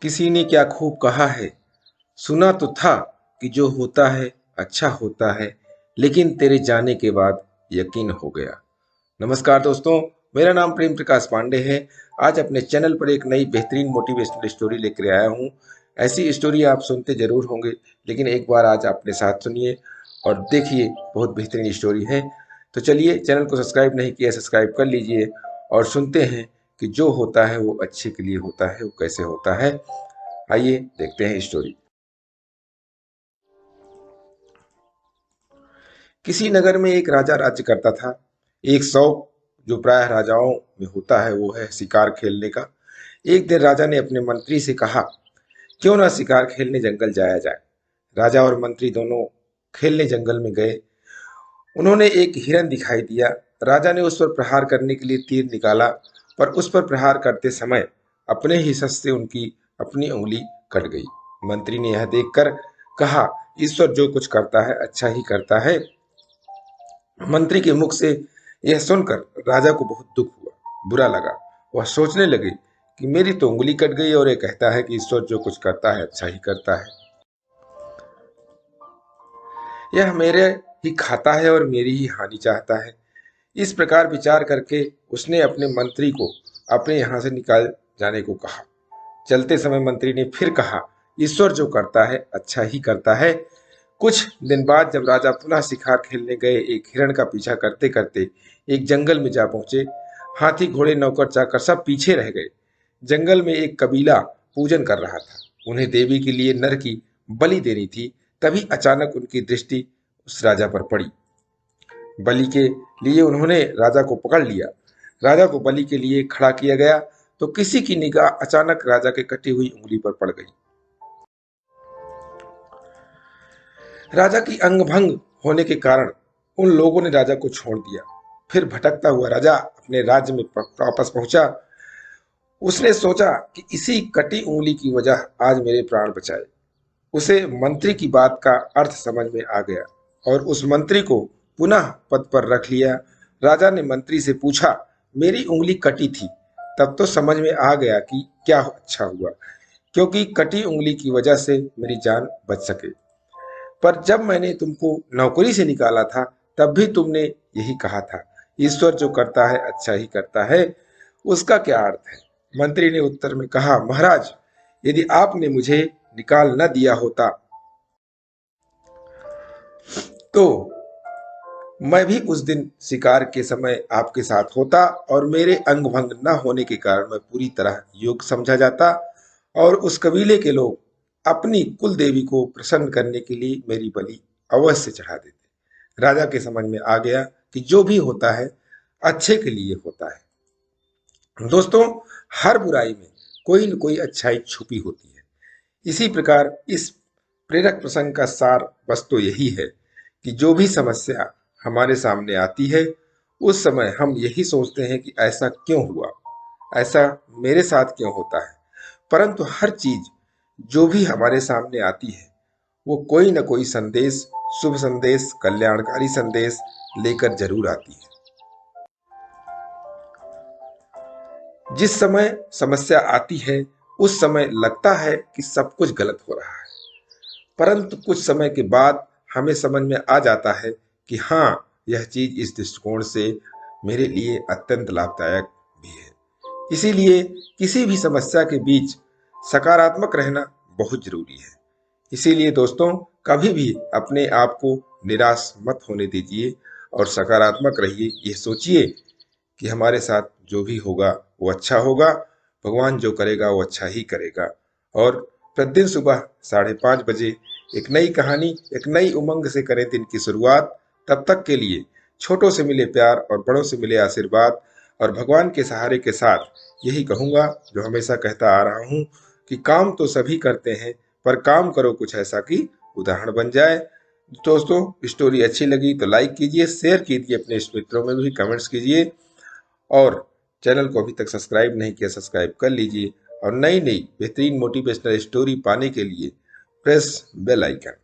किसी ने क्या खूब कहा है, सुना तो था कि जो होता है अच्छा होता है, लेकिन तेरे जाने के बाद यकीन हो गया। नमस्कार दोस्तों, मेरा नाम प्रेम प्रकाश पांडे है। आज अपने चैनल पर एक नई बेहतरीन मोटिवेशनल स्टोरी लेकर आया हूँ। ऐसी स्टोरी आप सुनते जरूर होंगे, लेकिन एक बार आज अपने साथ सुनिए और देखिए, बहुत बेहतरीन स्टोरी है। तो चलिए, चैनल को सब्सक्राइब नहीं किया, सब्सक्राइब कर लीजिए और सुनते हैं कि जो होता है वो अच्छे के लिए होता है, वो कैसे होता है। आइए देखते हैं स्टोरी। किसी नगर में एक राजा राज्य करता था। एक शौक जो प्रायः राजाओं में होता है वो है शिकार खेलने का। एक दिन राजा ने अपने मंत्री से कहा, क्यों ना शिकार खेलने जंगल जाया जाए। राजा और मंत्री दोनों खेलने जंगल में गए। उन्होंने एक हिरन दिखाई दिया। राजा ने उस पर प्रहार करने के लिए तीर निकाला, पर उस पर प्रहार करते समय अपने ही शस्त्र से उनकी अपनी उंगली कट गई। मंत्री ने यह देखकर कहा, ईश्वर जो कुछ करता है अच्छा ही करता है। मंत्री के मुख से यह सुनकर राजा को बहुत दुख हुआ, बुरा लगा। वह सोचने लगे कि मेरी तो उंगली कट गई और ये कहता है कि ईश्वर जो कुछ करता है अच्छा ही करता है। यह मेरे ही खाता है और मेरी ही हानि चाहता है। इस प्रकार विचार करके उसने अपने मंत्री को अपने यहाँ से निकाल जाने को कहा। चलते समय मंत्री ने फिर कहा, ईश्वर जो करता है अच्छा ही करता है। कुछ दिन बाद जब राजा पुनः शिकार खेलने गए, एक हिरण का पीछा करते करते एक जंगल में जा पहुंचे। हाथी घोड़े नौकर चाकर सब पीछे रह गए। जंगल में एक कबीला पूजन कर रहा था। उन्हें देवी के लिए नर की बलि देनी थी। तभी अचानक उनकी दृष्टि उस राजा पर पड़ी। बलि के लिए उन्होंने राजा को पकड़ लिया। राजा को बलि के लिए खड़ा किया गया तो किसी की निगाह अचानक राजा के कटी हुई उंगली पर पड़ गई। राजा की अंग भंग होने के कारण उन लोगों ने राजा को छोड़ दिया। फिर भटकता हुआ राजा अपने राज्य में वापस पहुंचा। उसने सोचा कि इसी कटी उंगली की वजह आज मेरे प्राण बचाए। उसे मंत्री की बात का अर्थ समझ में आ गया और उस मंत्री को पुनः पद पर रख लिया। राजा ने मंत्री से पूछा, मेरी उंगली कटी थी, तब तो समझ में आ गया कि क्या अच्छा हुआ, क्योंकि कटी उंगली की वजह से मेरी जान बच सके। पर जब मैंने तुमको नौकरी से निकाला था, तब भी तुमने यही कहा था, ईश्वर जो करता है अच्छा ही करता है। उसका क्या अर्थ है? मंत्री ने उत्तर में कहा, महाराज, यदि आपने मुझे निकाल न दिया होता तो मैं भी उस दिन शिकार के समय आपके साथ होता और मेरे अंग भंग न होने के कारण मैं पूरी तरह योग्य समझा जाता और उस कबीले के लोग अपनी कुल देवी को प्रसन्न करने के लिए मेरी बलि अवश्य चढ़ा देते। राजा के समझ में आ गया कि जो भी होता है अच्छे के लिए होता है। दोस्तों, हर बुराई में कोई न कोई अच्छाई छुपी होती है। इसी प्रकार इस प्रेरक प्रसंग का सार बस तो यही है कि जो भी समस्या हमारे सामने आती है, उस समय हम यही सोचते हैं कि ऐसा क्यों हुआ, ऐसा मेरे साथ क्यों होता है। परंतु हर चीज जो भी हमारे सामने आती है, वो कोई न कोई संदेश, शुभ संदेश, कल्याणकारी संदेश लेकर जरूर आती है। जिस समय समस्या आती है, उस समय लगता है कि सब कुछ गलत हो रहा है, परंतु कुछ समय के बाद हमें समझ में आ जाता है कि हाँ, यह चीज इस दृष्टिकोण से मेरे लिए अत्यंत लाभदायक भी है। इसीलिए किसी भी समस्या के बीच सकारात्मक रहना बहुत जरूरी है। इसीलिए दोस्तों, कभी भी अपने आप को निराश मत होने दीजिए और सकारात्मक रहिए। यह सोचिए कि हमारे साथ जो भी होगा वो अच्छा होगा, भगवान जो करेगा वो अच्छा ही करेगा। और प्रतिदिन सुबह 5:30 बजे एक नई कहानी, एक नई उमंग से करें दिन की शुरुआत। तब तक के लिए छोटों से मिले प्यार और बड़ों से मिले आशीर्वाद और भगवान के सहारे के साथ यही कहूंगा जो हमेशा कहता आ रहा हूं कि काम तो सभी करते हैं, पर काम करो कुछ ऐसा कि उदाहरण बन जाए। दोस्तों, स्टोरी अच्छी लगी तो लाइक कीजिए, शेयर कीजिए, अपने मित्रों में भी कमेंट्स कीजिए और चैनल को अभी तक सब्सक्राइब नहीं किया, सब्सक्राइब कर लीजिए और नई नई बेहतरीन मोटिवेशनल स्टोरी पाने के लिए प्रेस बेल आइकन।